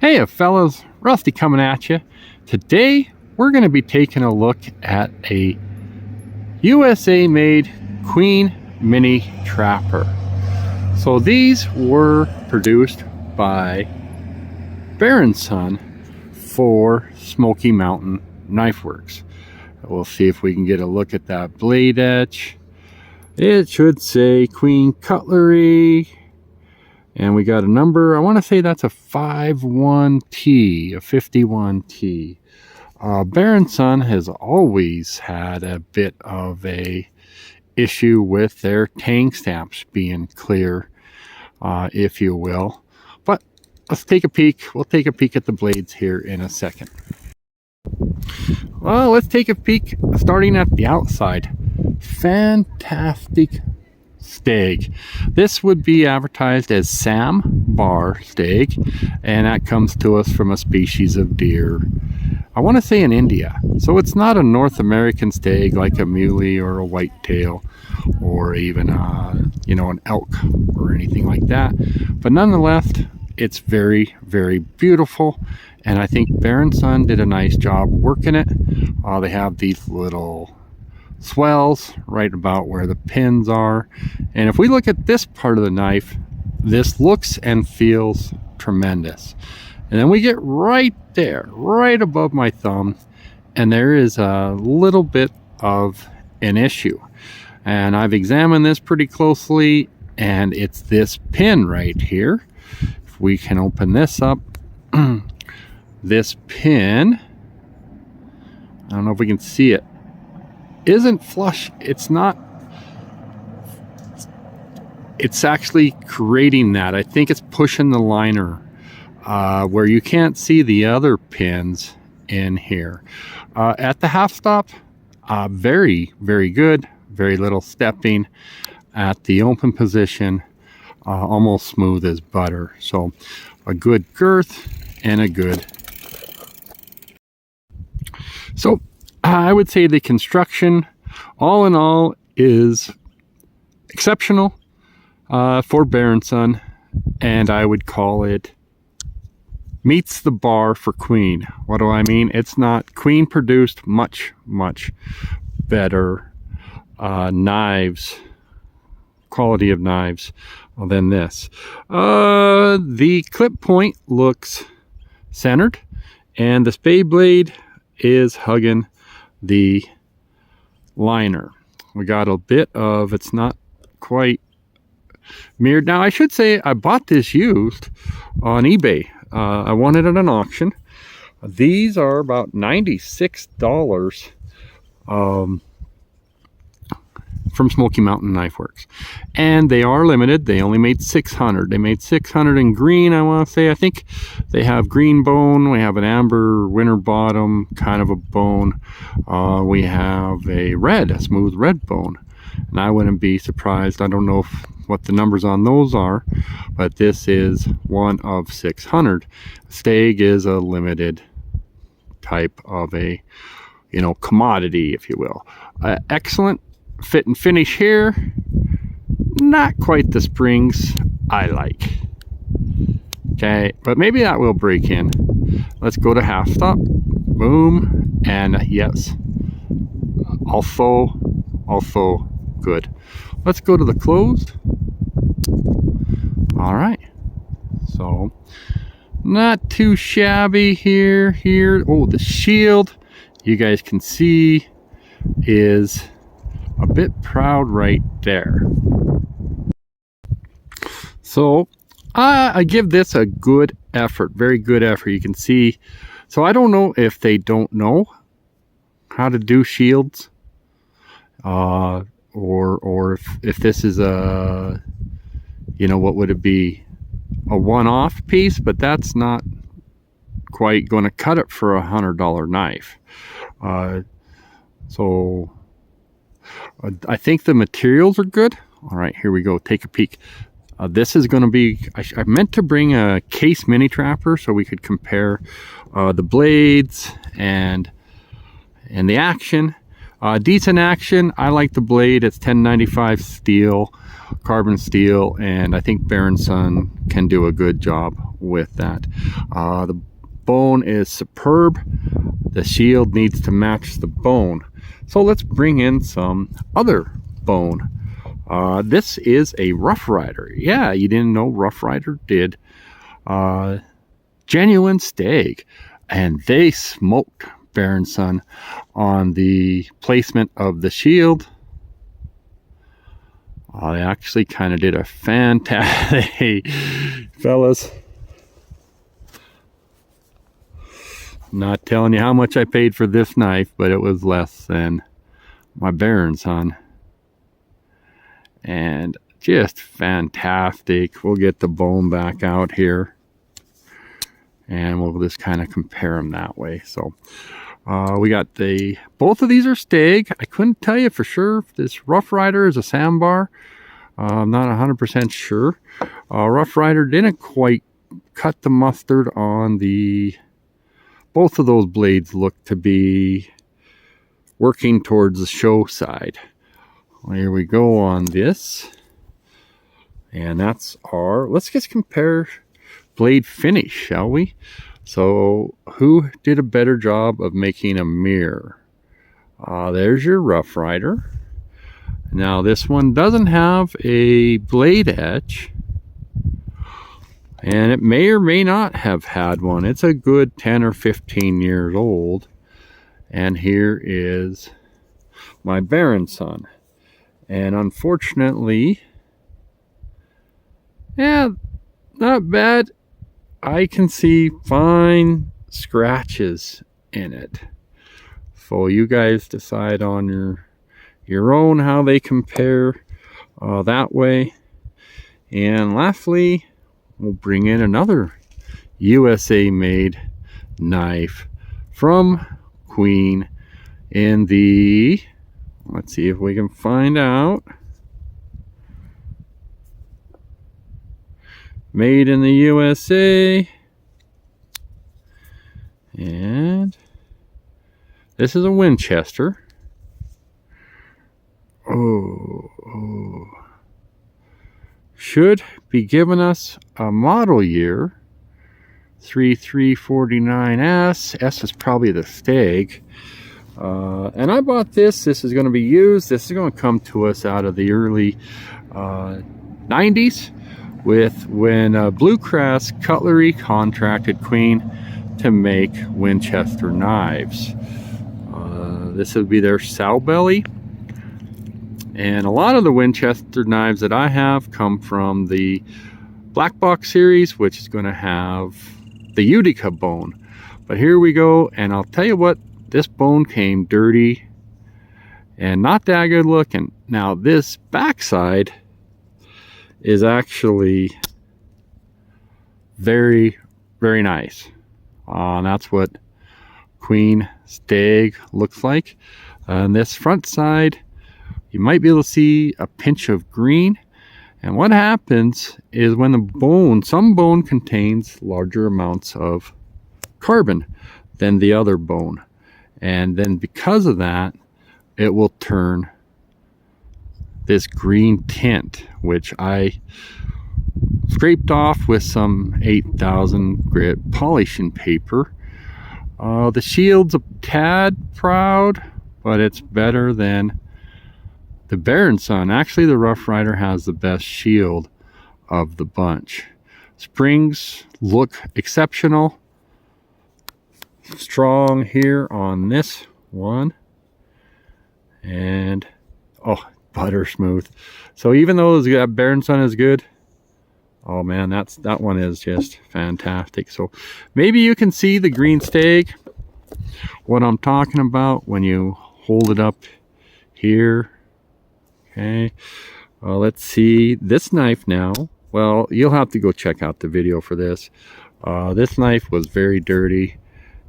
Hey fellas, Rusty coming at you. Today we're going to be taking a look at a USA made Queen Mini Trapper. So these were produced by Bear & Son for Smoky Mountain Knife Works. We'll see if we can get a look at that blade etch. It should say Queen Cutlery. And we got a number, I want to say that's a 51T, a 51T. Bear & Son has always had a bit of a issue with their tang stamps being clear, if you will. But let's take a peek. We'll take a peek at the blades here in a second. Well, let's take a peek starting at the outside. Fantastic Stag. This would be advertised as Sam Bar Stag, and that comes to us from a species of deer, I want to say in India. So it's not a North American stag like a muley or a whitetail or even an elk or anything like that. But nonetheless, it's very, very beautiful, and I think Bear & Son did a nice job working it. They have these little swells right about where the pins are, and if we look at this part of the knife, this looks and feels tremendous. And then we get right there, right above my thumb, and there is a little bit of an issue, and I've examined this pretty closely, and it's this pin right here. If we can open this up, this pin, I don't know if we can see it, isn't flush. It's not, it's actually creating that. I think it's pushing the liner where you can't see the other pins in here. At the half stop, very, very good. Very little stepping. At the open position, almost smooth as butter. So a good girth and a good. So I would say the construction, all in all, is exceptional for Bear & Son, and I would call it meets the bar for Queen. What do I mean? It's not. Queen produced much, much better knives, quality of knives than this. The clip point looks centered, and the spey blade is hugging the liner. We got a bit of, it's not quite mirrored. Now I should say I bought this used on eBay. I won it at an auction. These are about $96 from Smoky Mountain Knife Works, and they are limited. They only made 600. They made 600 in green, I want to say. I think they have green bone, we have an amber winter bottom kind of a bone, we have a red, a smooth red bone, and I wouldn't be surprised. I don't know what the numbers on those are, but this is one of 600. Stag is a limited type of a commodity, if you will. Excellent fit and finish here. Not quite the springs I like. Okay, but maybe that will break in. Let's go to half stop. Boom, and yes, also good. Let's go to the closed. All right, so not too shabby here. Oh, the shield, you guys can see, is a bit proud right there. So I give this a good effort, very good effort. You can see. So I don't know if they don't know how to do shields, or if this is a, what would it be, a one-off piece, but that's not quite going to cut it for $100 knife. So I think the materials are good. All right, here we go. Take a peek. This is going to be, I meant to bring a case mini trapper so we could compare the blades and the action. Decent action. I like the blade. It's 1095 steel, carbon steel, and I think Berenson can do a good job with that. The bone is superb. The shield needs to match the bone. So let's bring in some other bone. This is a Rough Rider. Yeah, you didn't know Rough Rider did genuine Stag, and they smoked Berenson on the placement of the shield. They actually kind of did a fantastic, hey, fellas. Not telling you how much I paid for this knife, but it was less than my Berenson. And just fantastic. We'll get the bone back out here, and we'll just kind of compare them that way. So we got both of these are Stag. I couldn't tell you for sure if this Rough Rider is a sandbar. I'm not 100% sure. Rough Rider didn't quite cut the mustard on both of those blades look to be working towards the show side. Here we go on this. And that's let's just compare blade finish, shall we? So who did a better job of making a mirror? There's your Rough Rider. Now this one doesn't have a blade etch, and it may or may not have had one. It's a good 10 or 15 years old. And here is my Berenson. And unfortunately, yeah, not bad. I can see fine scratches in it. So you guys decide on your own how they compare that way. And lastly, we'll bring in another USA made knife from Queen in the, let's see if we can find out, made in the USA. And this is a Winchester. Oh, should be giving us a model year 3349S. S is probably the Stag. And I bought this. This is going to be used. This is going to come to us out of the early 90s when Queen Cutlery contracted Queen to make Winchester knives. This would be their sow belly. And a lot of the Winchester knives that I have come from the Black Box series, which is going to have the Utica bone. But here we go, and I'll tell you what, this bone came dirty and not that good looking. Now this backside is actually very, very nice. And that's what Queen Stag looks like. And this front side, you might be able to see a pinch of green. And what happens is when the bone, some bone contains larger amounts of carbon than the other bone. And then because of that, it will turn this green tint, which I scraped off with some 8000 grit polishing paper. The shield's a tad proud, but it's better than the Berenson. Actually, the Rough Rider has the best shield of the bunch. Springs look exceptional. Strong here on this one. And, oh, butter smooth. So even though that Berenson is good, oh man, that one is just fantastic. So maybe you can see the green Stag, what I'm talking about when you hold it up here. Okay, let's see this knife now. Well, you'll have to go check out the video for this. This knife was very dirty,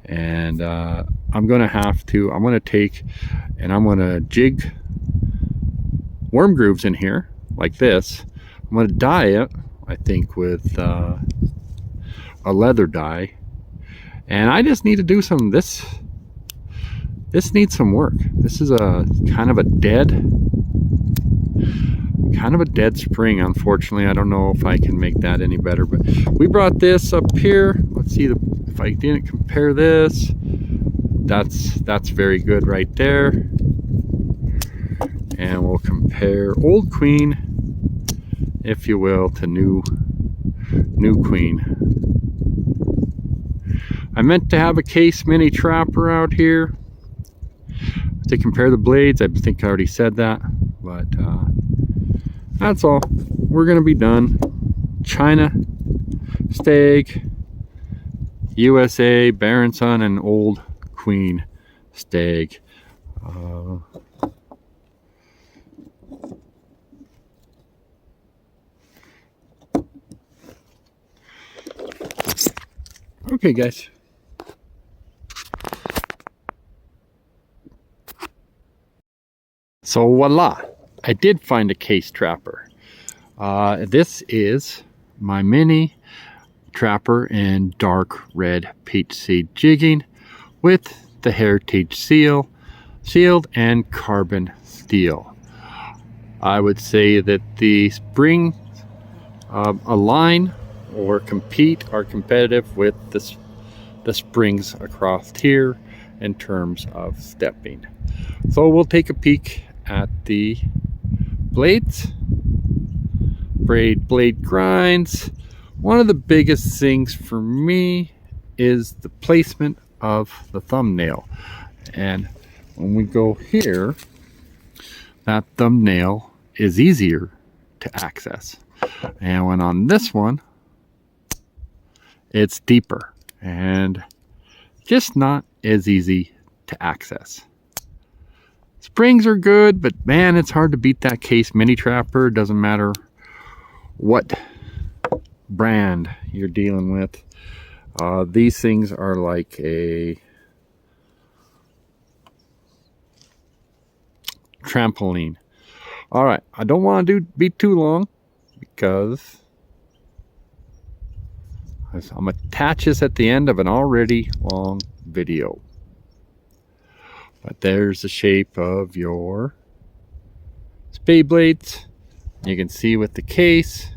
and I'm gonna take and I'm gonna jig worm grooves in here like this. I'm gonna dye it, I think, with a leather dye, and I just need to do some This needs some work. This is a kind of a dead spring, unfortunately. I don't know if I can make that any better, but we brought this up here. Let's see if I didn't compare this. That's very good right there. And we'll compare old Queen, if you will, to new Queen. I meant to have a case mini trapper out here to compare the blades. I think I already said that, but that's all. We're gonna be done. China, Stag, USA, Baronson, and old Queen Stag. Okay, guys. So voila, I did find a case trapper. This is my mini trapper in dark red peach seed jigging with the heritage sealed and carbon steel. I would say that the spring align or are competitive with the springs across here in terms of stepping. So we'll take a peek at the blades, blade grinds. One of the biggest things for me is the placement of the thumbnail. And when we go here, that thumbnail is easier to access. And when on this one, it's deeper and just not as easy to access. Springs are good, but man, it's hard to beat that case mini trapper. Doesn't matter what brand you're dealing with. These things are like a trampoline. All right, I don't want to be too long because I'm gonna attach this at the end of an already long video. But there's the shape of your spey blades. You can see with the case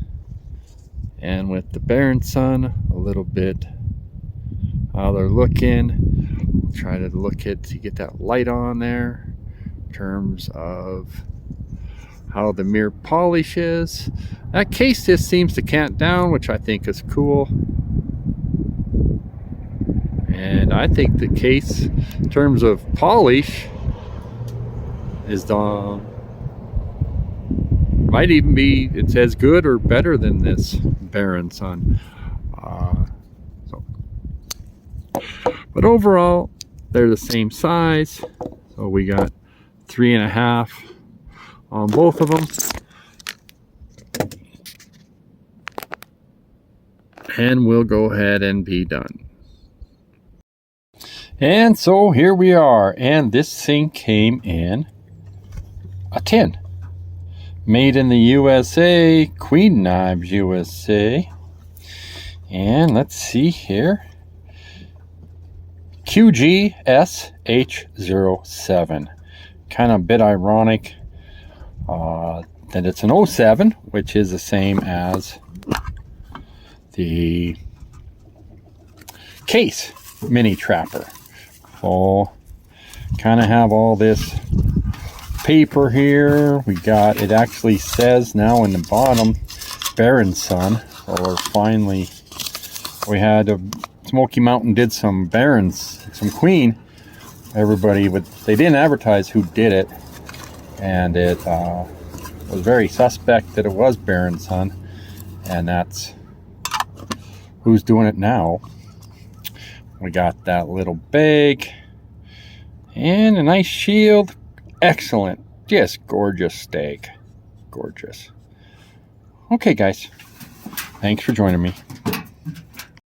and with the Baronson a little bit how they're looking. We'll try to look at to get that light on there in terms of how the mirror polish is. That case just seems to cant down, which I think is cool. And I think the case, in terms of polish, is might even be, it's as good or better than this Baronson. But overall, they're the same size. So we got 3.5 on both of them. And we'll go ahead and be done. And so here we are, and this thing came in a tin. Made in the USA, Queen Knives USA. And let's see here. QGSH07. Kind of a bit ironic that it's an 07, which is the same as the case mini trapper. So kind of have all this paper here. We got, it actually says now in the bottom Baronson, or finally we had a Smoky Mountain did some some Queen. Everybody they didn't advertise who did it, and it was very suspect that it was Baronson, and that's who's doing it now. We got that little bag and a nice shield. Excellent, just gorgeous Stag, gorgeous. Okay guys, thanks for joining me.